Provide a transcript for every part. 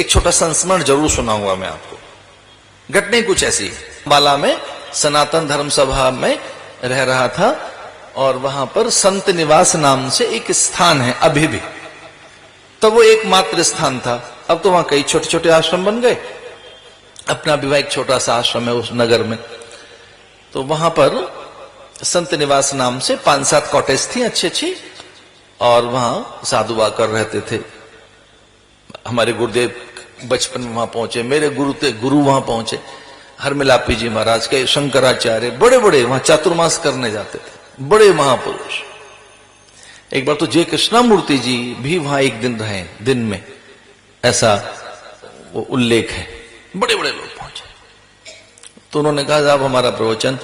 एक छोटा संस्मरण जरूर सुनाऊंगा मैं आपको। घटना कुछ ऐसी, बाला में सनातन धर्म सभा में रह रहा था और वहां पर संत निवास नाम से एक स्थान है अभी भी। तो वो एकमात्र स्थान था। अब तो वहां कई छोटे छोटे आश्रम बन गए। अपना भी एक छोटा सा आश्रम है उस नगर में। तो वहां पर संत निवास नाम से 5-7 कॉटेज थी अच्छी अच्छी, और वहां साधु आकर रहते थे। हमारे गुरुदेव बचपन में वहां पहुंचे, मेरे गुरु वहां पहुंचे, हरमिलापी जी महाराज के, शंकराचार्य, बड़े बड़े वहां चातुर्मास करने जाते थे, बड़े महापुरुष। एक बार तो जय कृष्णामूर्ति जी भी वहां एक दिन रहे, दिन में, ऐसा वो उल्लेख है। बड़े बड़े लोग पहुंचे तो उन्होंने कहा साहब हमारा प्रवचन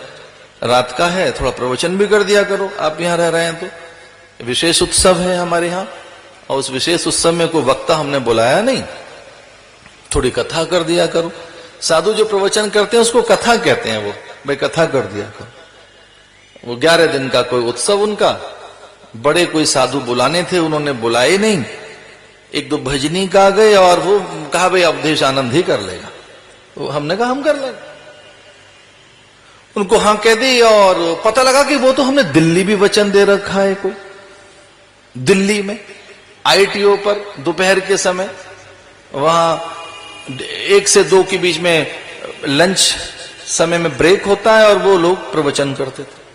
रात का है, थोड़ा प्रवचन भी कर दिया करो, आप यहां रह रहे हैं तो। विशेष उत्सव है हमारे यहां, और उस विशेष उत्सव में कोई वक्ता हमने बुलाया नहीं, थोड़ी कथा कर दिया करो। साधु जो प्रवचन करते हैं उसको कथा कहते हैं, वो भाई कथा कर दिया करो। वो 11 दिन का कोई उत्सव उनका, बड़े कोई साधु बुलाने थे, उन्होंने बुलाए नहीं। 1-2 भजनी का गए और वो कहा भाई अवधेश आनंद ही कर लेगा। तो हमने कहा हम कर लेंगे। उनको हाँ कह दी, और पता लगा कि वो तो हमने दिल्ली भी वचन दे रखा है कोई, दिल्ली में ITO पर दोपहर के समय, वहां 1 से 2 के बीच में लंच समय में ब्रेक होता है और वो लोग प्रवचन करते थे।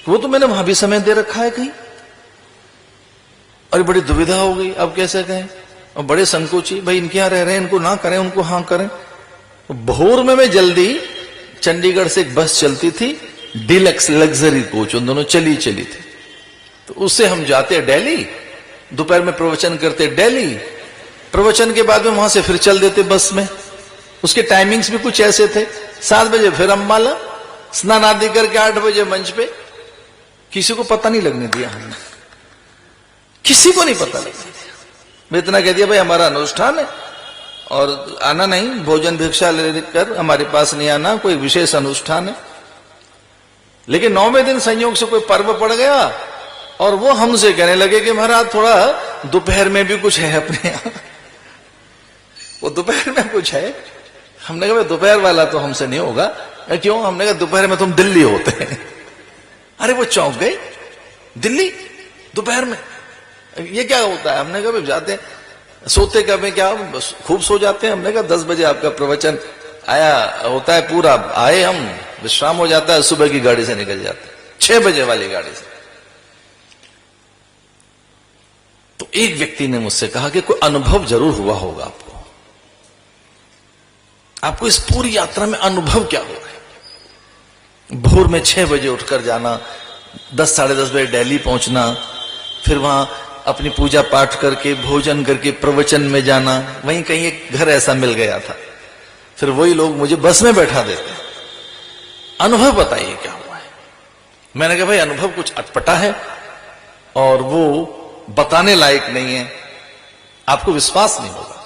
वो तो मैंने वहां भी समय दे रखा है कहीं। और बड़ी दुविधा हो गई, अब कैसे कहें, और बड़े संकोची, भाई इनके यहां रह रहे हैं, इनको ना करें, उनको हाँ करें। भोर में मैं जल्दी, चंडीगढ़ से एक बस चलती थी, डीलक्स लग्जरी कोच, उन दोनों चली थी। तो उससे हम जाते दिल्ली, दोपहर में प्रवचन करते दिल्ली, प्रवचन के बाद में वहां से फिर चल देते बस में। उसके टाइमिंग्स भी कुछ ऐसे थे, 7 बजे फिर अम्बाला, स्नान आदि करके 8 बजे मंच पे। किसी को पता नहीं लगने दिया हमने, किसी को नहीं पता लगने दिया। मैं इतना कह दिया भाई हमारा अनुष्ठान है और आना नहीं, भोजन भिक्षा लेकर हमारे पास नहीं आना, कोई विशेष अनुष्ठान है। लेकिन 9वें दिन संयोग से कोई पर्व पड़ गया और वो हमसे कहने लगे कि महाराज थोड़ा दोपहर में भी कुछ है अपने यहां। वो दोपहर में कुछ है। हमने कहा दोपहर वाला तो हमसे नहीं होगा। क्यों? हमने कहा दोपहर में तुम दिल्ली होते हैं। अरे वो चौंक गए, दिल्ली दोपहर में ये क्या होता है? हमने कहा जाते हैं, सोते कब है क्या? बस खूब सो जाते हैं। हमने कहा 10 बजे आपका प्रवचन आया होता है पूरा, आए हम, विश्राम हो जाता है, सुबह की गाड़ी से निकल जाते हैं, 6 बजे वाली गाड़ी से। तो एक व्यक्ति ने मुझसे कहा कि कोई अनुभव जरूर हुआ होगा आपको इस पूरी यात्रा में अनुभव क्या हो गया? भोर में 6 बजे उठकर जाना, 10 साढ़े 10 बजे दिल्ली पहुंचना, फिर वहां अपनी पूजा पाठ करके भोजन करके प्रवचन में जाना। वहीं कहीं एक घर ऐसा मिल गया था, फिर वही लोग मुझे बस में बैठा देते। अनुभव बताइए क्या हुआ है? मैंने कहा भाई अनुभव कुछ अटपटा है और वो बताने लायक नहीं है, आपको विश्वास नहीं होगा।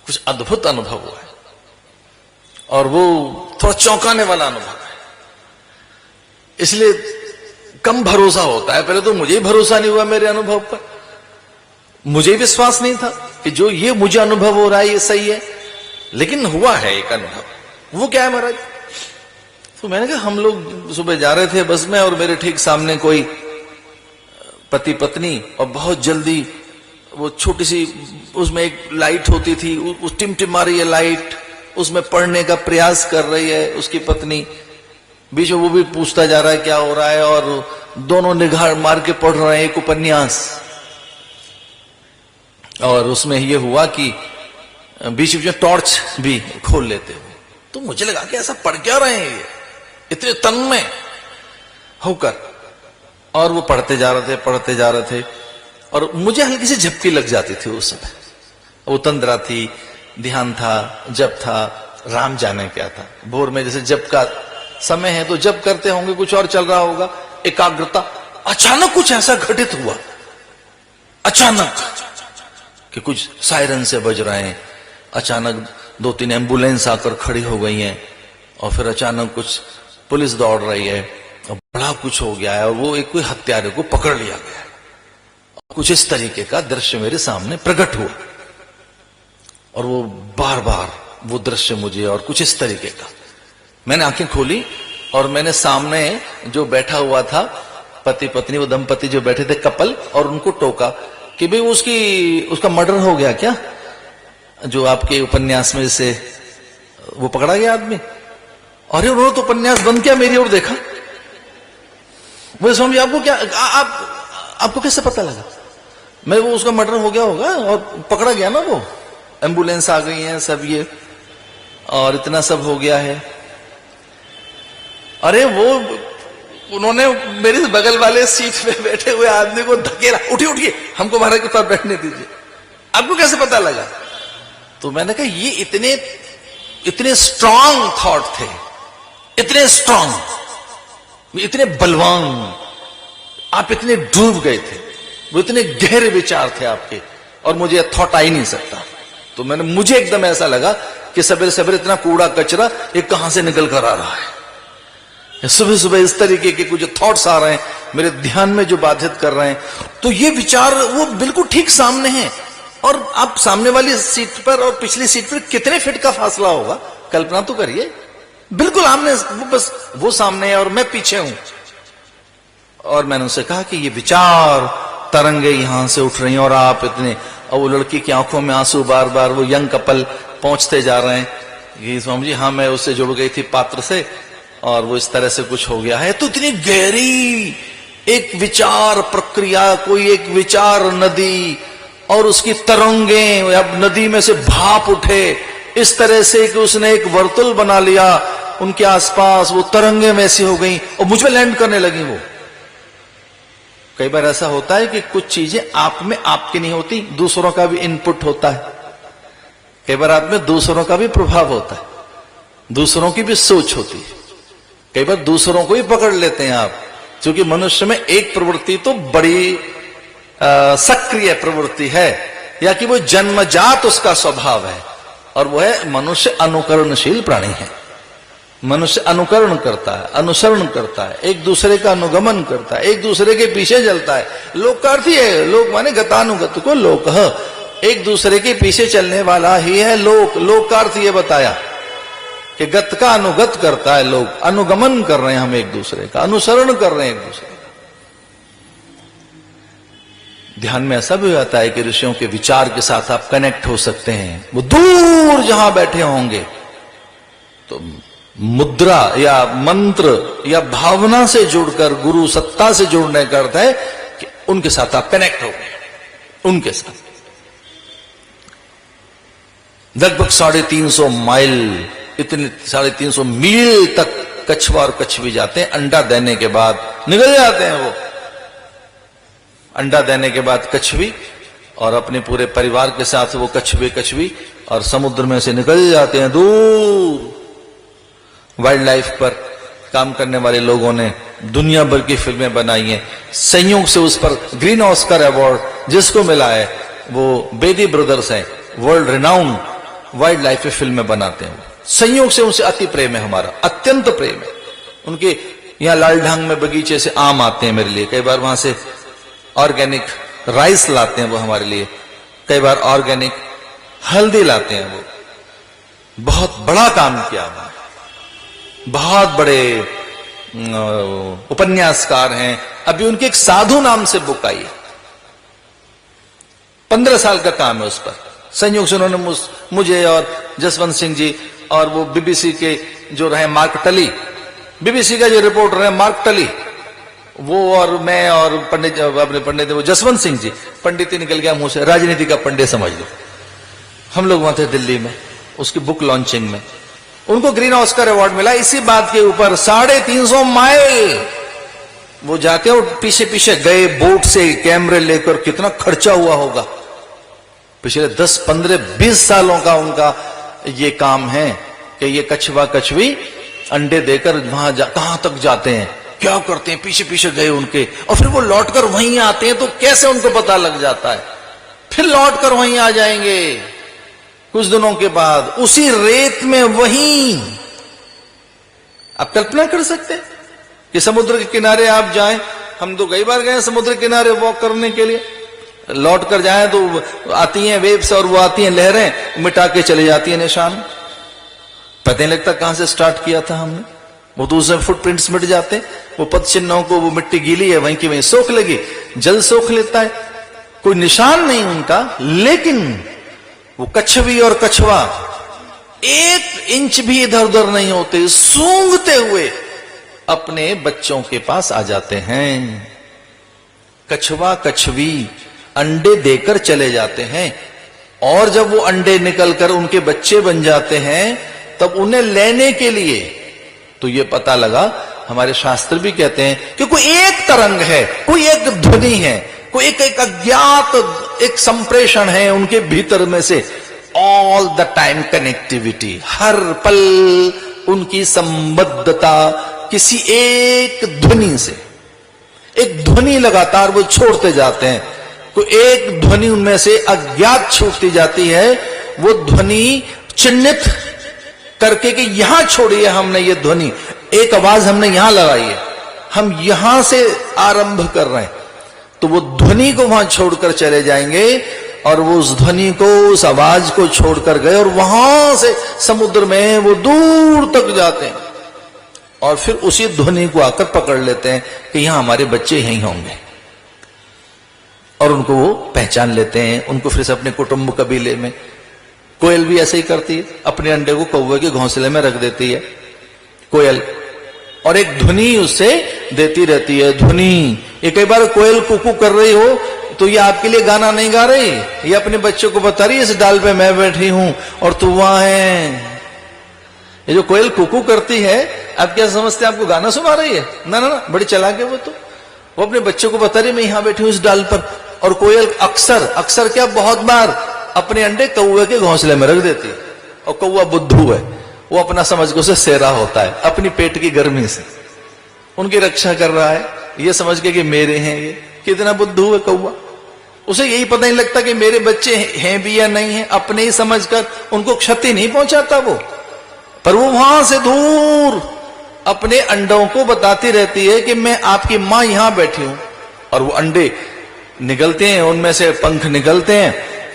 कुछ अद्भुत अनुभव हुआ है और वो थोड़ा चौंकाने वाला अनुभव है, इसलिए कम भरोसा होता है। पहले तो मुझे ही भरोसा नहीं हुआ मेरे अनुभव पर, मुझे ही विश्वास नहीं था कि जो ये मुझे अनुभव हो रहा है ये सही है, लेकिन हुआ है एक अनुभव। वो क्या है महाराज? तो मैंने कहा हम लोग सुबह जा रहे थे बस में और मेरे ठीक सामने कोई पति पत्नी, और बहुत जल्दी वो छोटी सी उसमें एक लाइट होती थी, उस टिमटिमा रही है लाइट, उसमें पढ़ने का प्रयास कर रही है उसकी पत्नी। बीच में वो भी पूछता जा रहा है क्या हो रहा है, और दोनों निगाह मार के पढ़ रहे हैं एक उपन्यास। और उसमें ये हुआ कि बीच बीच में टॉर्च भी खोल लेते हो। तो मुझे लगा कि ऐसा पढ़ क्या रहे हैं ये इतने तन्मय होकर, और वो पढ़ते जा रहे थे और मुझे हल्की सी झपकी लग जाती थी उस समय। वो तंद्रा थी, ध्यान था, जप था, राम जाने क्या था। भोर में जैसे जप का समय है तो जप करते होंगे, कुछ और चल रहा होगा, एकाग्रता। अचानक कुछ ऐसा घटित हुआ, अचानक कि कुछ सायरन से बज रहे हैं, अचानक 2-3 एम्बुलेंस आकर खड़ी हो गई हैं, और फिर अचानक कुछ पुलिस दौड़ रही है, और बड़ा कुछ हो गया है, और वो एक कोई हत्यारे को पकड़ लिया गया है। कुछ इस तरीके का दृश्य मेरे सामने प्रकट हुआ। और वो बार बार वो दृश्य मुझे, और कुछ इस तरीके का। मैंने आंखें खोली और मैंने सामने जो बैठा हुआ था पति पत्नी, वो दंपति जो बैठे थे कपल, और उनको टोका कि भाई उसका मर्डर हो गया क्या, जो आपके उपन्यास में से वो पकड़ा गया आदमी। अरे उन्होंने तो उपन्यास बंद किया, मेरी ओर देखा। वो स्वामी आपको क्या, आपको कैसे पता लगा? मैं वो उसका मर्डर हो गया होगा और पकड़ा गया ना, वो एम्बुलेंस आ गई है सब ये, और इतना सब हो गया है। अरे वो उन्होंने मेरे बगल वाले सीट पे बैठे हुए आदमी को धकेला, उठिए हमको महाराज के पास बैठने दीजिए। आपको कैसे पता लगा? तो मैंने कहा ये इतने स्ट्रांग थॉट थे, इतने स्ट्रांग, इतने बलवान, आप इतने डूब गए थे, वो इतने गहरे विचार थे आपके, और मुझे थॉट आ ही नहीं सकता। तो मुझे एकदम ऐसा लगा कि सवेरे सवेरे इतना कूड़ा कचरा ये कहां से निकल कर आ रहा है। सुबह सुबह इस तरीके के कुछ थॉट्स आ रहे हैं मेरे ध्यान में जो बाधित कर रहे हैं। तो ये विचार वो बिल्कुल ठीक सामने हैं, और आप सामने वाली सीट पर और पिछली सीट पर कितने फीट का फासला होगा, कल्पना तो करिए। बिल्कुल आमने, बस वो सामने है और मैं पीछे हूं। और मैंने उनसे कहा कि ये विचार तरंगे यहां से उठ रही हैं और आप इतने, और वो लड़की की आंखों में आंसू बार बार, वो यंग कपल पहुंचते जा रहे हैं कि स्वामी जी हाँ मैं उससे जुड़ गई थी पात्र से, और वो इस तरह से कुछ हो गया है। तो इतनी गहरी एक विचार प्रक्रिया, कोई एक विचार नदी और उसकी तरंगें, अब नदी में से भाप उठे इस तरह से कि उसने एक वर्तुल बना लिया उनके आसपास, वो तरंगें वैसी हो गई और मुझ पे लैंड करने लगी। वो कई बार ऐसा होता है कि कुछ चीजें आप में आपकी नहीं होती, दूसरों का भी इनपुट होता है। कई बार आप में दूसरों का भी प्रभाव होता है, दूसरों की भी सोच होती है। कई बार दूसरों को ही पकड़ लेते हैं आप, क्योंकि मनुष्य में एक प्रवृत्ति तो बड़ी सक्रिय प्रवृत्ति है, या कि वो जन्मजात उसका स्वभाव है, और वो है मनुष्य अनुकरणशील प्राणी है। मनुष्य अनुकरण करता है, अनुसरण करता है, एक दूसरे का अनुगमन करता है, एक दूसरे के पीछे चलता है। लोक का अर्थ है, लोक माने गतानुगत को लोक, एक दूसरे के पीछे चलने वाला ही है लोक। लोक का अर्थ ये बताया कि गत का अनुगत करता है, लोग अनुगमन कर रहे हैं, हम एक दूसरे का अनुसरण कर रहे हैं एक दूसरे का। ध्यान में ऐसा भी होता है कि ऋषियों के विचार के साथ आप कनेक्ट हो सकते हैं। वो दूर जहां बैठे होंगे तो मुद्रा या मंत्र या भावना से जुड़कर, गुरु सत्ता से जुड़ने का अर्थ है कि उनके साथ आप कनेक्ट हो गए, उनके साथ। लगभग 350 माइल, इतने 350 मील तक कछुआ और कछुवी जाते हैं। अंडा देने के बाद निकल जाते हैं वो, अंडा देने के बाद कछुवी और अपने पूरे परिवार के साथ वो कछुवे कछुवी और समुद्र में से निकल जाते हैं दूर। वाइल्ड लाइफ पर काम करने वाले लोगों ने दुनिया भर की फिल्में बनाई हैं। संयोग से उस पर ग्रीन ऑस्कर अवार्ड जिसको मिला है वो बेदी ब्रदर्स हैं, वर्ल्ड रिनाउंड वाइल्ड लाइफ पे फिल्में बनाते हैं। संयोग से उनसे अति प्रेम है हमारा, अत्यंत प्रेम है। उनके यहाँ लालढांग में बगीचे से आम आते हैं मेरे लिए, कई बार वहां से ऑर्गेनिक राइस लाते हैं वो हमारे लिए, कई बार ऑर्गेनिक हल्दी लाते हैं वो। बहुत बड़ा काम किया उन्होंने, बहुत बड़े उपन्यासकार हैं। अभी उनके एक साधु नाम से बुक आई है, 15 साल का काम है उस पर। संयोग से उन्होंने मुझे और जसवंत सिंह जी और वो बीबीसी के जो रहे मार्क टली, बीबीसी का जो रिपोर्टर है मार्क टली, वो और मैं और पंडित अपने पंडित वो जसवंत सिंह जी, पंडित ही निकल गया मुंह से, राजनीति का पंडित समझ लो। हम लोग वहां थे दिल्ली में उसकी बुक लॉन्चिंग में, उनको ग्रीन ऑस्कर अवार्ड मिला इसी बात के ऊपर। 350 माइल वो जाते और पीछे पीछे गए बोट से, कैमरे लेकर, कितना खर्चा हुआ होगा। पिछले 10, 15, 20 सालों का उनका ये काम है कि ये कछुआ कछुवी अंडे देकर वहां कहां तक जाते हैं, क्या करते हैं, पीछे पीछे गए उनके, और फिर वो लौटकर वहीं आते हैं। तो कैसे उनको पता लग जाता है, फिर लौटकर वहीं आ जाएंगे कुछ दिनों के बाद उसी रेत में वहीं। आप कल्पना कर सकते हैं कि समुद्र के किनारे आप जाएं, हम तो कई बार गए समुद्र के किनारे वॉक करने के लिए, लौट कर जाएं तो आती हैं वेव्स और वो आती हैं लहरें, मिटा के चले जाती हैं निशान। पता नहीं लगता कहां से स्टार्ट किया था हमने। वो तो उसमें फुटप्रिंट्स मिट जाते, वो पद चिन्हों को, वो मिट्टी गीली है वहीं की वहीं सोख लगी, जल सोख लेता है, कोई निशान नहीं उनका। लेकिन वो कछवी और कछवा 1 इंच भी इधर उधर नहीं होते, सूंघते हुए अपने बच्चों के पास आ जाते हैं। कछवा कछवी अंडे देकर चले जाते हैं, और जब वो अंडे निकलकर उनके बच्चे बन जाते हैं तब उन्हें लेने के लिए, तो ये पता लगा, हमारे शास्त्र भी कहते हैं कि कोई एक तरंग है, कोई एक ध्वनि है, कोई एक अज्ञात एक संप्रेषण है उनके भीतर में से। ऑल द टाइम कनेक्टिविटी, हर पल उनकी संबद्धता किसी एक ध्वनि से, एक ध्वनि लगातार वो छोड़ते जाते हैं। तो एक ध्वनि उनमें से अज्ञात छूटती जाती है, वो ध्वनि चिन्हित करके कि यहां छोड़िए हमने ये ध्वनि, एक आवाज हमने यहां लगाई है, हम यहां से आरंभ कर रहे हैं, तो वो ध्वनि को वहां छोड़कर चले जाएंगे। और वो उस ध्वनि को, उस आवाज को छोड़कर गए और वहां से समुद्र में वो दूर तक जाते हैं, और फिर उसी ध्वनि को आकर पकड़ लेते हैं कि यहां हमारे बच्चे यहीं होंगे, और उनको वो पहचान लेते हैं। उनको फिर से अपने कुटुंब कबीले में, कोयल भी ऐसे ही करती है, अपने अंडे को कौवे के घोंसले में रख देती है कोयल, और एक ध्वनि उससे देती रहती है। ध्वनि, ये कई बार कोयल कुकू कर रही हो तो ये आपके लिए गाना नहीं गा रही, ये अपने बच्चों को बता रही है इस डाल पे मैं बैठी हूं और तू वहां है। ये जो कोयल कुकू करती है, आप क्या समझते हैं आपको गाना सुना रही है? ना ना ना, बड़ी चालाक है वो। तो वो अपने बच्चों को बता रही मैं यहां बैठी हूं इस डाल पर। और कोयल अक्सर क्या, बहुत बार अपने अंडे कौवे के घोंसले में रख देती है, और कौवा बुद्धू है, वो अपना समझ के उसे सेरा होता है, अपनी पेट की गर्मी से उनकी रक्षा कर रहा है, ये समझ के कि मेरे हैं। ये कितना बुद्धू है कौवा, उसे यही पता नहीं लगता कि मेरे बच्चे हैं भी या नहीं है, अपने ही समझकर उनको क्षति नहीं पहुंचाता वो, पर वो वहां से दूर अपने अंडों को बताती रहती है कि मैं आपकी मां यहां बैठी हूं। और वो अंडे निकलते हैं, उनमें से पंख निकलते हैं,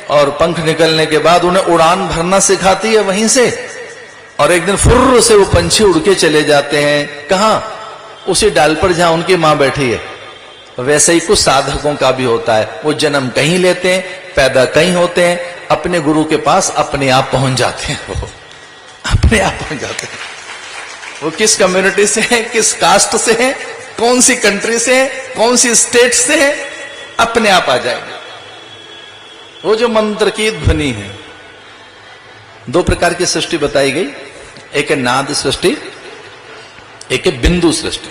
और पंख निकलने के बाद उन्हें उड़ान भरना सिखाती है वहीं से, और एक दिन फुर्र से वो पंछी उड़ के चले जाते हैं। कहां? उसी डाल पर जहां उनकी मां बैठी है। वैसे ही कुछ साधकों का भी होता है, वो जन्म कहीं लेते हैं, पैदा कहीं होते हैं, अपने गुरु के पास अपने आप पहुंच जाते हैं, वो अपने आप पहुंच जाते हैं। वो किस कम्युनिटी से है, किस कास्ट से है, कौन सी कंट्री से है, कौन सी स्टेट से है, अपने आप आ जाएंगे। वो जो मंत्र की ध्वनि है, 2 प्रकार की सृष्टि बताई गई, एक है नाद सृष्टि, एक है बिंदु सृष्टि।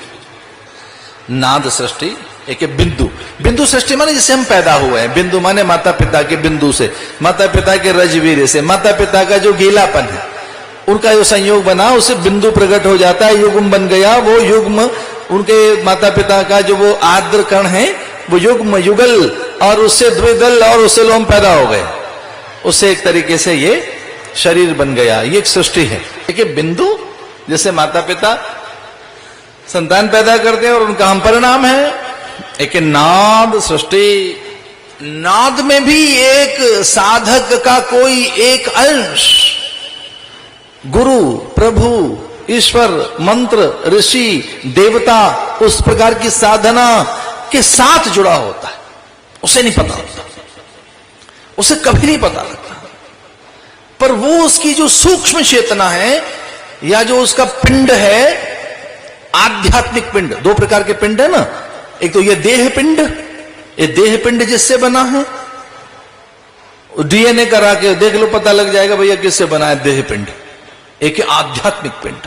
नाद सृष्टि, एक है बिंदु। बिंदु सृष्टि माने जिससे हम पैदा हुए हैं, बिंदु माने माता पिता के बिंदु से, माता पिता के रजवीर से, माता पिता का जो गीलापन है, उनका जो संयोग बना उससे बिंदु प्रकट हो जाता है, युग्म बन गया। वो युग्म उनके माता पिता का जो वो आर्द्र कण है, वो युग्म युगल, और उससे द्विदल, और उससे लोम पैदा हो गए, उससे एक तरीके से ये शरीर बन गया। ये एक सृष्टि है। देखिए बिंदु, जैसे माता पिता संतान पैदा करते हैं और उनका हम परिणाम है। एक नाद सृष्टि, नाद में भी एक साधक का कोई एक अंश गुरु, प्रभु, ईश्वर, मंत्र, ऋषि, देवता, उस प्रकार की साधना के साथ जुड़ा होता है। उसे नहीं पता होता, उसे कभी नहीं पता लगता, पर वो उसकी जो सूक्ष्म चेतना है या जो उसका पिंड है, आध्यात्मिक पिंड, 2 प्रकार के पिंड है ना, एक तो ये देह पिंड, ये देह पिंड जिससे बना है, डीएनए करा के देख लो, पता लग जाएगा भैया किससे बना है देह पिंड। एक है आध्यात्मिक पिंड।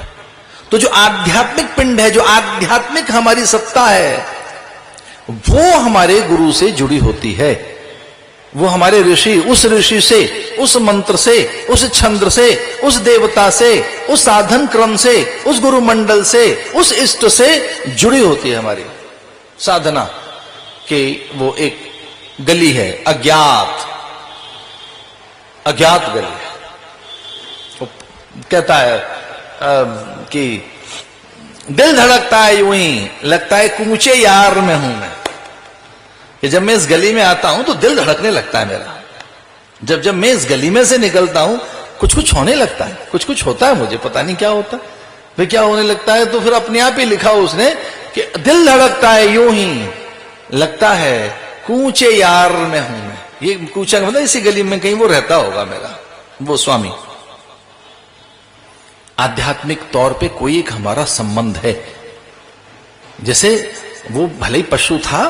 तो जो आध्यात्मिक पिंड है, जो आध्यात्मिक हमारी सत्ता है, वो हमारे गुरु से जुड़ी होती है। वो हमारे ऋषि, उस ऋषि से, उस मंत्र से, उस छंद से, उस देवता से, उस साधन क्रम से, उस गुरु मंडल से, उस इष्ट से जुड़ी होती है हमारी साधना कि वो एक गली है, अज्ञात गली है। वो कहता है कि दिल धड़कता है यूं ही, लगता है कूचे यार में हूं मैं। कि जब मैं इस गली में आता हूं तो दिल धड़कने लगता है मेरा। जब मैं इस गली में से निकलता हूं कुछ कुछ होने लगता है, कुछ कुछ होता है, मुझे पता नहीं क्या होता भाई, क्या होने लगता है। तो फिर अपने आप ही लिखा उसने कि दिल धड़कता है यूं ही, लगता है कूचे यार में हूं मैं। ये कूचा मतलब इसी गली में कहीं वो रहता होगा मेरा वो स्वामी। आध्यात्मिक तौर पे कोई एक हमारा संबंध है। जैसे वो भले ही पशु था,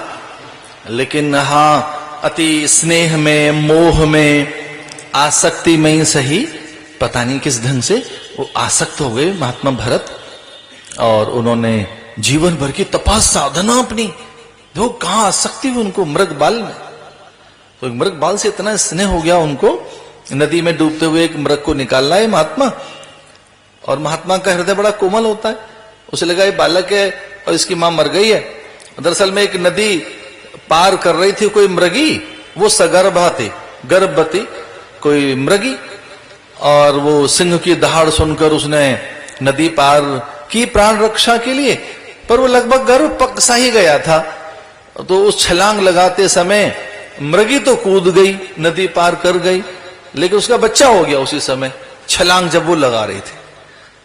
लेकिन हां अति स्नेह में, मोह में, आसक्ति में ही सही, पता नहीं किस ढंग से वो आसक्त हो गए महात्मा भरत, और उन्होंने जीवन भर की तपास साधना अपनी, देखो कहां आसक्ति हुई उनको मृग बाल में। तो मृग बाल से इतना स्नेह हो गया उनको, नदी में डूबते हुए एक मृग को निकालना है महात्मा, और महात्मा का हृदय बड़ा कोमल होता है, उसे लगा ये बालक है और इसकी मां मर गई है। दरअसल में एक नदी पार कर रही थी कोई मृगी, वो सगर्भा थी, गर्भवती कोई मृगी, और वो सिंह की दहाड़ सुनकर उसने नदी पार की प्राण रक्षा के लिए, पर वो लगभग गर्भ पक सा ही गया था। तो उस छलांग लगाते समय मृगी तो कूद गई, नदी पार कर गई, लेकिन उसका बच्चा हो गया उसी समय, छलांग जब वो लगा रही थी।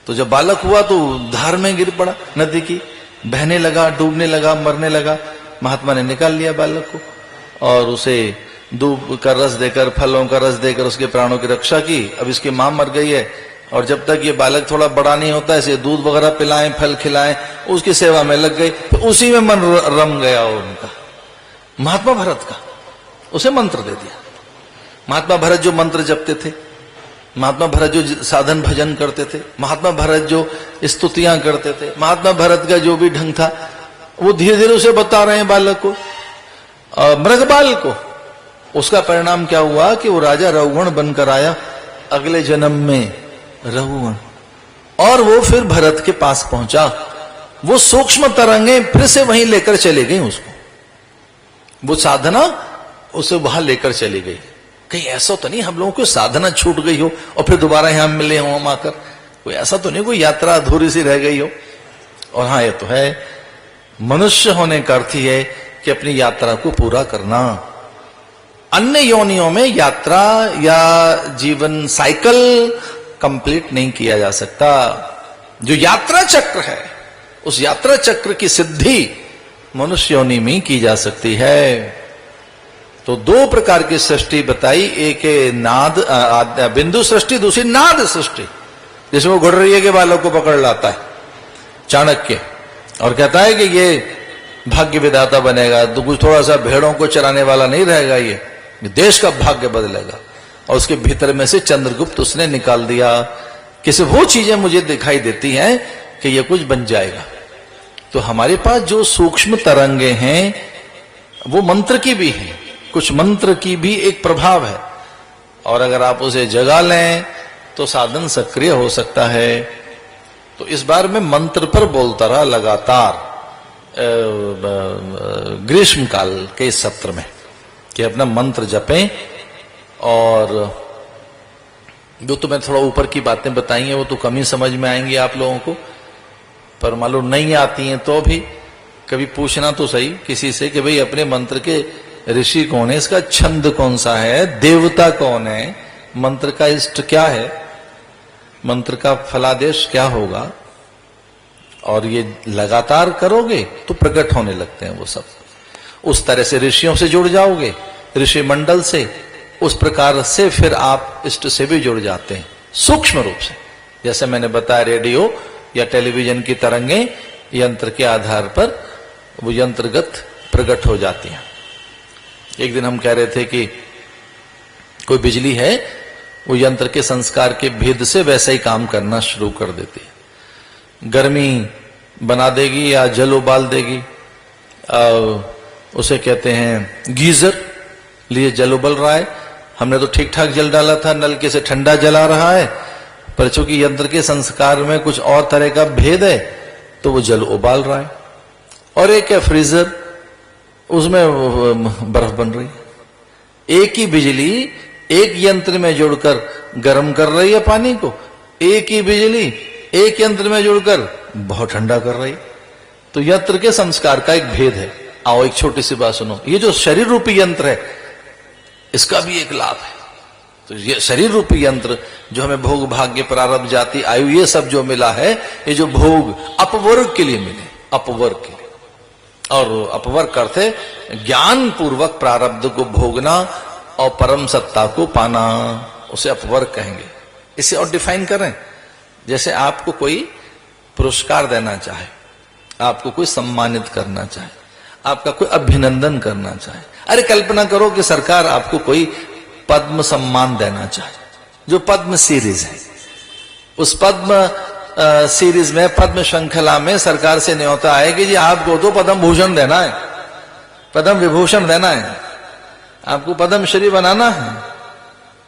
तो जब बालक हुआ तो धार में गिर पड़ा नदी की, बहने लगा, डूबने लगा, मरने लगा। महात्मा ने निकाल लिया बालक को और उसे दूध का रस देकर, फलों का रस देकर उसके प्राणों की रक्षा की। अब इसकी मां मर गई है, और जब तक ये बालक थोड़ा बड़ा नहीं होता इसे दूध वगैरह पिलाएं, फल खिलाएं, उसकी सेवा में लग गई। तो उसी में मन रम गया उनका, महात्मा भरत का। उसे मंत्र दे दिया। महात्मा भरत जो मंत्र जपते थे, महात्मा भरत जो साधन भजन करते थे, महात्मा भरत जो स्तुतियां करते थे, महात्मा भरत का जो भी ढंग था, वो धीरे धीरे उसे बता रहे हैं बालक को, मृगबाल को। उसका परिणाम क्या हुआ कि वो राजा रघुगण बनकर आया अगले जन्म में, रघुगण। और वो फिर भरत के पास पहुंचा। वो सूक्ष्म तरंगे फिर से वहीं लेकर चले गई उसको, वो साधना उसे वहां लेकर चली गई। कहीं ऐसा तो नहीं हम लोगों को साधना छूट गई हो और फिर दोबारा यहां मिले हो हम आकर, कोई ऐसा तो नहीं, कोई यात्रा अधूरी सी रह गई हो। और हाँ ये तो है, मनुष्य होने का अर्थ है कि अपनी यात्रा को पूरा करना। अन्य योनियों में यात्रा या जीवन साइकिल कंप्लीट नहीं किया जा सकता। जो यात्रा चक्र है, उस यात्रा चक्र की सिद्धि मनुष्य योनि में की जा सकती है। तो दो प्रकार की सृष्टि बताई, एक नाद बिंदु सृष्टि, दूसरी नाद सृष्टि, जिसमें वो गुडरिया के बालों को पकड़ लाता है चाणक्य और कहता है कि ये भाग्य विधाता बनेगा, तो कुछ थोड़ा सा भेड़ों को चराने वाला नहीं रहेगा, ये देश का भाग्य बदलेगा। और उसके भीतर में से चंद्रगुप्त उसने निकाल दिया। किसी वो चीजें मुझे दिखाई देती हैं कि ये कुछ बन जाएगा। तो हमारे पास जो सूक्ष्म तरंगे हैं वो मंत्र की भी हैं, कुछ मंत्र की भी एक प्रभाव है, और अगर आप उसे जगा लें तो साधन सक्रिय हो सकता है। तो इस बार मैं मंत्र पर बोलता रहा लगातार ग्रीष्म काल के इस सत्र में कि अपना मंत्र जपें। और जो तो मैं थोड़ा ऊपर की बातें बताई हैं वो तो कम ही समझ में आएंगी आप लोगों को, पर मालूम नहीं आती हैं तो भी कभी पूछना तो सही किसी से कि भाई अपने मंत्र के ऋषि कौन है, इसका छंद कौन सा है, देवता कौन है, मंत्र का इष्ट क्या है, मंत्र का फलादेश क्या होगा। और ये लगातार करोगे तो प्रकट होने लगते हैं वो सब। उस तरह से ऋषियों से जुड़ जाओगे, ऋषि मंडल से, उस प्रकार से फिर आप इष्ट से भी जुड़ जाते हैं सूक्ष्म रूप से। जैसे मैंने बताया रेडियो या टेलीविजन की तरंगें यंत्र के आधार पर वो यंत्रगत प्रकट हो जाती हैं। एक दिन हम कह रहे थे कि कोई बिजली है, वो यंत्र के संस्कार के भेद से वैसा ही काम करना शुरू कर देती है। गर्मी बना देगी या जल उबाल देगी, उसे कहते हैं गीजर, लिए जल उबल रहा है, हमने तो ठीक ठाक जल डाला था, नलके से ठंडा जल आ रहा है, पर चूंकि यंत्र के संस्कार में कुछ और तरह का भेद है तो वो जल उबाल रहा है। और एक है फ्रीजर, उसमें बर्फ बन रही है। एक ही बिजली एक यंत्र में जुड़कर गर्म कर रही है पानी को, एक ही बिजली एक यंत्र में जुड़कर बहुत ठंडा कर रही है। तो यंत्र के संस्कार का एक भेद है। आओ एक छोटी सी बात सुनो, ये जो शरीर रूपी यंत्र है इसका भी एक लाभ है। तो ये शरीर रूपी यंत्र जो हमें भोग भाग्य प्रारब्ध जाति आयु ये सब जो मिला है, ये जो भोग अपवर्ग के लिए मिले, अपवर्ग के लिए, और अपवर्ग करते ज्ञान पूर्वक प्रारब्ध को भोगना और परम सत्ता को पाना, उसे अपवर्ग कहेंगे। इसे और डिफाइन करें, जैसे आपको कोई पुरस्कार देना चाहे, आपको कोई सम्मानित करना चाहे, आपका कोई अभिनंदन करना चाहे। अरे कल्पना करो कि सरकार आपको कोई पद्म सम्मान देना चाहे, जो पद्म सीरीज है, उस पद्म सीरीज में, पद्म श्रृंखला में सरकार से न्योता है कि जी आपको तो पद्म भूषण देना है, पद्म विभूषण देना है, आपको पद्म श्री बनाना है।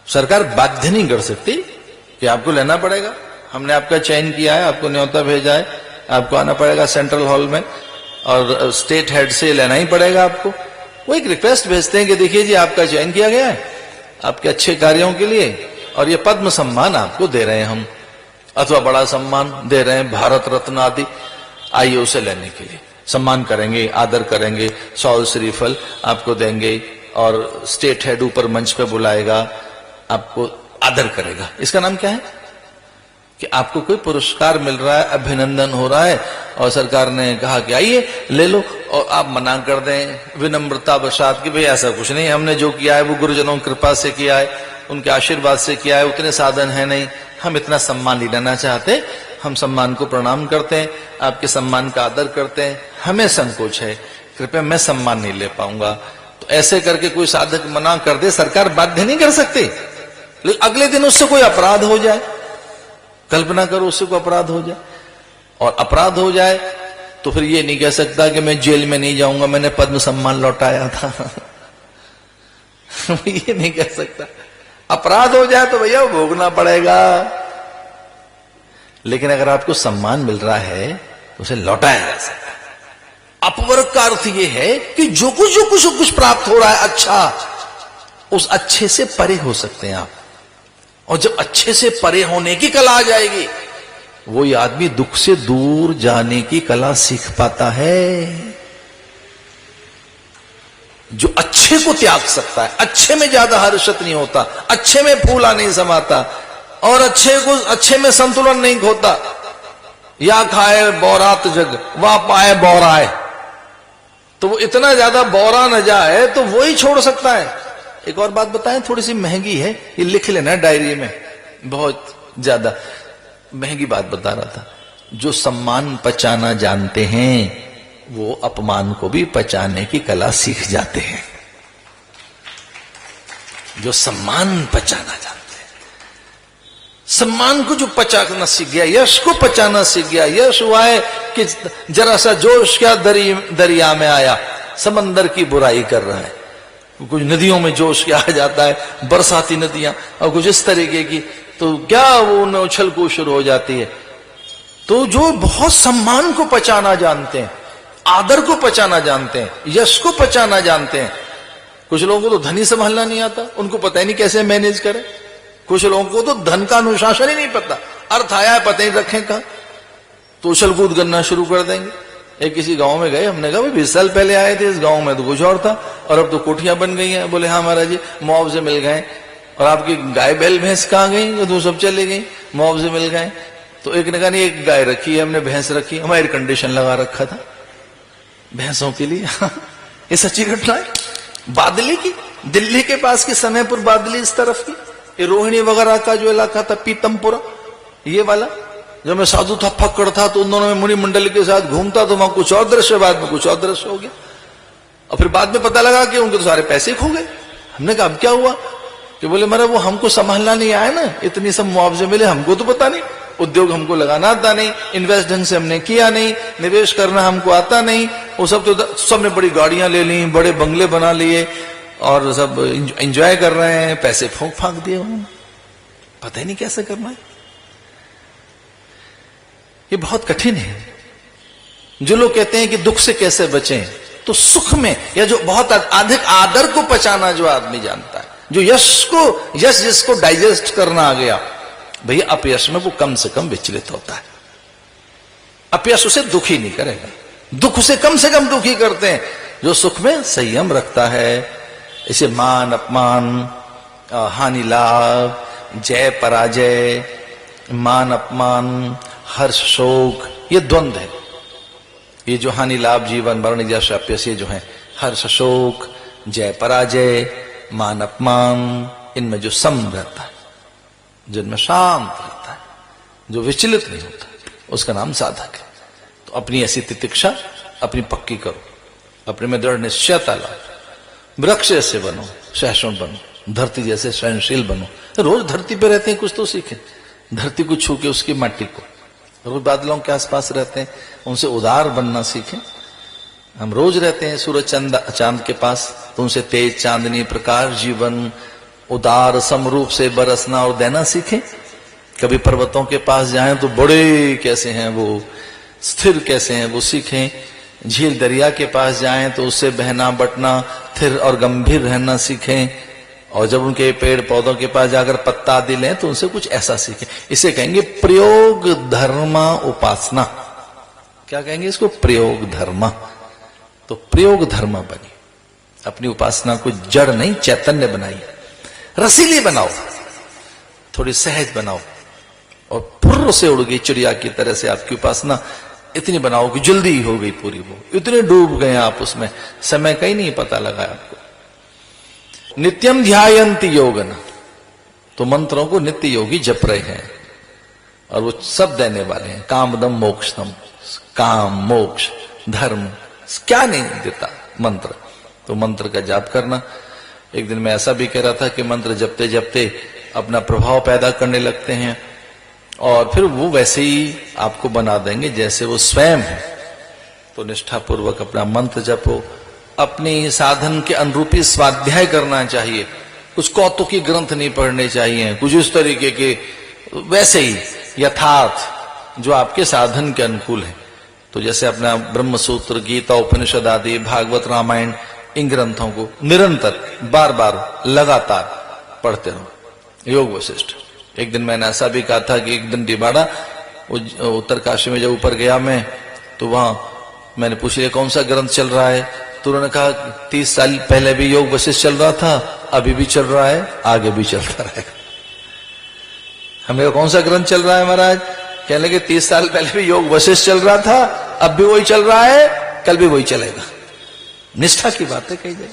सरकार बाध्य नहीं कर सकती कि आपको लेना पड़ेगा, हमने आपका चयन किया है, आपको न्योता भेजा है, आपको आना पड़ेगा सेंट्रल हॉल में और स्टेट हेड से लेना ही पड़ेगा आपको। वो एक रिक्वेस्ट भेजते हैं कि देखिए जी आपका चयन किया गया है आपके अच्छे कार्यों के लिए और ये पद्म सम्मान आपको दे रहे हैं हम, अथवा बड़ा सम्मान दे रहे हैं, भारत रत्न आदि, आइए उसे लेने के लिए। सम्मान करेंगे, आदर करेंगे, शॉल श्रीफल आपको देंगे और स्टेट हेड ऊपर मंच पे बुलाएगा, आपको आदर करेगा। इसका नाम क्या है कि आपको कोई पुरस्कार मिल रहा है, अभिनंदन हो रहा है और सरकार ने कहा कि आइए ले लो, और आप मना कर दें विनम्रता वशात कि भाई ऐसा कुछ नहीं, हमने जो किया है वो गुरुजनों की कृपा से किया है, उनके आशीर्वाद से किया है, उतने साधन है नहीं, हम इतना सम्मान नहीं लेना चाहते, हम सम्मान को प्रणाम करते हैं, आपके सम्मान का आदर करते हैं, हमें संकोच है, कृपया मैं सम्मान नहीं ले पाऊंगा। तो ऐसे करके कोई साधक मना कर दे, सरकार बाध्य नहीं कर सकती, लेकिन अगले दिन उससे कोई अपराध हो जाए, कल्पना करो उससे कोई अपराध हो जाए, और अपराध हो जाए तो फिर ये नहीं कह सकता कि मैं जेल में नहीं जाऊंगा, मैंने पद्म सम्मान लौटाया था ये नहीं कह सकता। अपराध हो जाए तो भैया भोगना पड़ेगा, लेकिन अगर आपको सम्मान मिल रहा है तो उसे लौटाया जा सकता है। अपवर्ग का अर्थ यह है कि जो कुछ प्राप्त हो रहा है अच्छा, उस अच्छे से परे हो सकते हैं आप, और जब अच्छे से परे होने की कला आ जाएगी, वही आदमी दुख से दूर जाने की कला सीख पाता है। जो अच्छे को त्याग सकता है, अच्छे में ज्यादा हर्षित नहीं होता, अच्छे में फूला नहीं समाता, और अच्छे में संतुलन नहीं खोता। या खाए बौरात जग वह पाए बौराए, तो वो इतना ज्यादा बौरा न जाए तो वो ही छोड़ सकता है। एक और बात बताएं, थोड़ी सी महंगी है, ये लिख लेना डायरी में, बहुत ज्यादा महंगी बात बता रहा था। जो सम्मान पचाना जानते हैं वो अपमान को भी पचाने की कला सीख जाते हैं। जो सम्मान पचाना जानते हैं, सम्मान को जो पचाना सीख गया, यश को पचाना सीख गया। यश हुआ है कि जरा सा जोश क्या दरिया में आया, समंदर की बुराई कर रहा है। कुछ नदियों में जोश क्या आ जाता है, बरसाती नदियां, और कुछ इस तरीके की, तो क्या वो उनमें उछल कूद शुरू हो जाती है। तो जो बहुत सम्मान को पचाना जानते हैं, आदर को पचाना जानते हैं, यश को पचाना जानते हैं। कुछ लोगों को तो धन ही संभालना नहीं आता, उनको पता ही नहीं कैसे मैनेज करें। कुछ लोगों को तो धन का अनुशासन ही नहीं पता, अर्थ आया है पता ही रखें कहां, तो उछल कूद करना शुरू कर देंगे। एक किसी गांव में गए, हमने कहा भाई 20 साल पहले आए थे इस गांव में तो कुछ और था, और अब तो कोठियां बन गई हैं। बोले हाँ महाराज जी, मुआवजे मिल गए। और आपकी गाय बैल भैंस कहाँ गई? तो सब चले गई, मुआवजे मिल गए। तो एक ने कहा नहीं, एक गाय रखी है हमने, भैंस रखी, हम एयर कंडीशन लगा रखा था भैंसों के लिए ये सच्ची घटना है। बादली की, दिल्ली के पास की समयपुर बादली इस तरफ की, ये रोहिणी वगैरह का जो इलाका था, पीतमपुरा ये वाला, जब मैं साधु था फक्कड़ था तो उन दोनों में मुनि मंडल के साथ घूमता, तो वहां कुछ और दृश्य, बाद में कुछ और दृश्य हो गया। और फिर बाद में पता लगा कि उनके तो सारे पैसे खो गए। हमने कहा अब क्या हुआ? कि बोले मेरा वो हमको संभालना नहीं आया ना, इतनी सब मुआवजे मिले, हमको तो पता नहीं, उद्योग हमको लगाना आता नहीं, इन्वेस्ट ढंग से हमने किया नहीं, निवेश करना हमको आता नहीं। वो सब तो सबने बड़ी गाड़ियां ले ली, बड़े बंगले बना लिए और सब एंजॉय कर रहे हैं, पैसे फूंक फांक दिए उन्होंने, पता ही नहीं कैसे करना है। ये बहुत कठिन है। जो लोग कहते हैं कि दुख से कैसे बचें, तो सुख में, या जो बहुत अधिक आदर को पचाना जो आदमी जानता है, जो यश जिसको डाइजेस्ट करना आ गया, भैया अपयश में वो कम से कम विचलित होता है। अपयश उसे दुखी नहीं करेगा, दुख उसे कम से कम दुखी करते हैं। जो सुख में संयम रखता है। इसे मान अपमान, हानि लाभ, जय पराजय, मान अपमान, हर्ष शोक, ये द्वंद्व है। ये जो हानि लाभ, जीवन मरण, यश ये जो है हर्ष शोक, जय पराजय, मान अपमान, इनमें जो सम रहता है, जिनमें शांत रहता है, जो विचलित नहीं होता, उसका नाम साधक है। तो अपनी ऐसी तितिक्षा अपनी पक्की करो, अपने में दृढ़ निश्चयता लाओ। वृक्ष जैसे बनो, सहिष्णु बनो, धरती जैसे सहनशील बनो। रोज धरती पे रहते हैं, कुछ तो सीखें। धरती को छू के उसकी माटी को, रोज बादलों के आसपास रहते हैं, उनसे उदार बनना सीखें। हम रोज रहते हैं सूरज चांद के पास, तो उनसे तेज चांदनी प्रकाश जीवन उदार समरूप से बरसना और देना सीखें। कभी पर्वतों के पास जाएं तो बड़े कैसे हैं वो, स्थिर कैसे हैं वो सीखें। झील दरिया के पास जाएं तो उससे बहना बटना, स्थिर और गंभीर रहना सीखें। और जब उनके पेड़ पौधों के पास जाकर पत्ता आदि लें तो उनसे कुछ ऐसा सीखें। इसे कहेंगे प्रयोग धर्मा उपासना। क्या कहेंगे इसको? प्रयोग धर्मा। तो प्रयोग धर्मा बनी, अपनी उपासना को जड़ नहीं चैतन्य बनाइए, रसीली बनाओ, थोड़ी सहज बनाओ, और फुर्र से उड़ गई चिड़िया की तरह से आपकी उपासना इतनी बनाओ कि जल्दी हो गई पूरी। वो इतने डूब गए आप उसमें, समय का ही नहीं पता लगा आपको। नित्यम ध्यायन्ति योगन, तो मंत्रों को नित्य योगी जप रहे हैं, और वो सब देने वाले हैं। कामदम मोक्षतम, काम मोक्ष धर्म क्या नहीं देता मंत्र। तो मंत्र का जाप करना। एक दिन मैं ऐसा भी कह रहा था कि मंत्र जपते जपते अपना प्रभाव पैदा करने लगते हैं, और फिर वो वैसे ही आपको बना देंगे जैसे वो स्वयं है। तो निष्ठापूर्वक अपना मंत्र जपो, अपनी साधन के अनुरूपी स्वाध्याय करना चाहिए। कुछ कौतुकी ग्रंथ नहीं पढ़ने चाहिए, कुछ इस तरीके के, वैसे ही यथार्थ जो आपके साधन के अनुकूल है। तो जैसे अपना ब्रह्म सूत्र, गीता, उपनिषद आदि, भागवत, रामायण, इन ग्रंथों को निरंतर बार बार लगातार पढ़ते रहो। योग वशिष्ठ। एक दिन मैंने ऐसा भी कहा था कि एक दिन डिबाड़ा उत्तरकाशी में जब ऊपर गया मैं, तो वहां मैंने पूछ लिया कौन सा ग्रंथ चल रहा है। तो उन्होंने कहा 30 साल पहले भी योग वशिष्ठ चल रहा था, अभी भी चल रहा है, आगे भी चलता रहेगा। हमने कहा कौन सा ग्रंथ चल रहा है महाराज? कहने लगे 30 साल पहले भी योग वशिष्ठ चल रहा था, अब भी वही चल रहा है, कल भी वही चलेगा। निष्ठा की बात है। कही जाए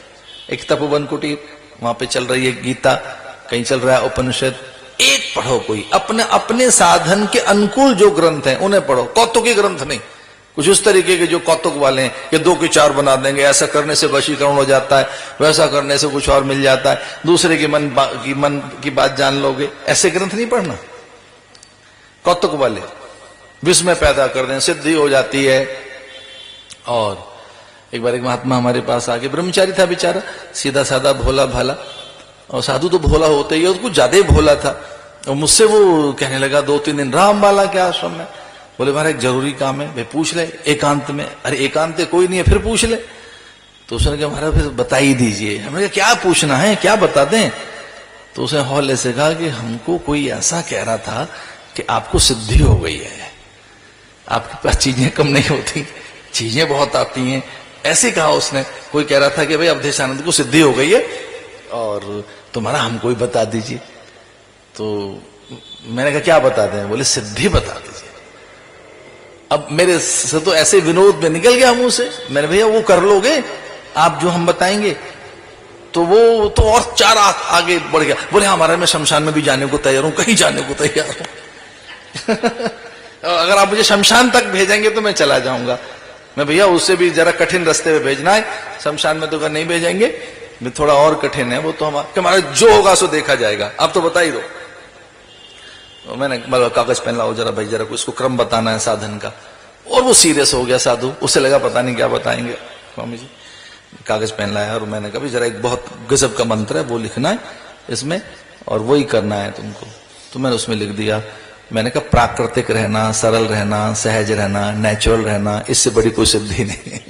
एक तपोवन कुटीर, वहां पे चल रही है गीता, कहीं चल रहा है उपनिषद। एक पढ़ो, कोई अपने अपने साधन के अनुकूल जो ग्रंथ हैं उन्हें पढ़ो, कौतुकी ग्रंथ नहीं। कुछ उस तरीके के जो कौतुक वाले हैं कि 2 के 4 बना देंगे, ऐसा करने से वशीकरण हो जाता है, वैसा करने से कुछ और मिल जाता है, दूसरे के मन की बात जान लोगे, ऐसे ग्रंथ नहीं पढ़ना। कौतुक वाले विस्मय पैदा कर दें, सिद्धि हो जाती है। और एक बार एक महात्मा हमारे पास आके, ब्रह्मचारी था बेचारा, सीधा साधा भोला भाला, और साधु तो भोला होते ही, और कुछ ज्यादा ही भोला था। और मुझसे वो कहने लगा 2-3 दिन राम बाला के आश्रम में। बोले महाराज एक जरूरी काम है, भाई पूछ ले एकांत में। अरे एकांत कोई नहीं है, फिर पूछ ले। तो उसने कहा महाराज फिर बता ही दीजिए। हमने कहा क्या पूछना है, क्या बता दें? तो उसने हौले से कहा कि हमको कोई ऐसा कह रहा था कि आपको सिद्धि हो गई है, आपके पास चीजें कम नहीं होती, चीजें बहुत आती हैं, ऐसे कहा उसने। कोई कह रहा था कि भाई अवधेशानंद को सिद्धि हो गई है और तुम्हारा हमको ही बता दीजिए। तो मैंने कहा क्या बता दें? बोले सिद्धि बता दीजिए। अब मेरे से तो ऐसे विनोद में निकल गया मुंह से। मैंने भैया वो कर लोगे आप जो हम बताएंगे? तो वो तो और 4 आगे बढ़ गया। बोले हमारा मैं शमशान में भी जाने को तैयार हूं, कहीं जाने को तैयार हूं। अगर आप मुझे शमशान तक भेजेंगे तो मैं चला जाऊंगा। मैं भैया उससे भी जरा कठिन रास्ते पे भेजना है, शमशान में तो अगर नहीं भेजेंगे, थोड़ा और कठिन है वो, तो हमारा जो होगा सो देखा जाएगा, आप तो बता ही दो। तो मैंने कागज पहन लाओ जरा भाई, जरा इसको क्रम बताना है साधन का। और वो सीरियस हो गया साधु, उसे लगा पता नहीं क्या बताएंगे स्वामी जी। कागज पहन लाया और मैंने कहा जरा एक बहुत गजब का मंत्र है वो लिखना है इसमें, और वही करना है तुमको। तो मैंने उसमें लिख दिया। मैंने कहा प्राकृतिक रहना, सरल रहना, सहज रहना, नेचुरल रहना, इससे बड़ी कोई सिद्धि नहीं है।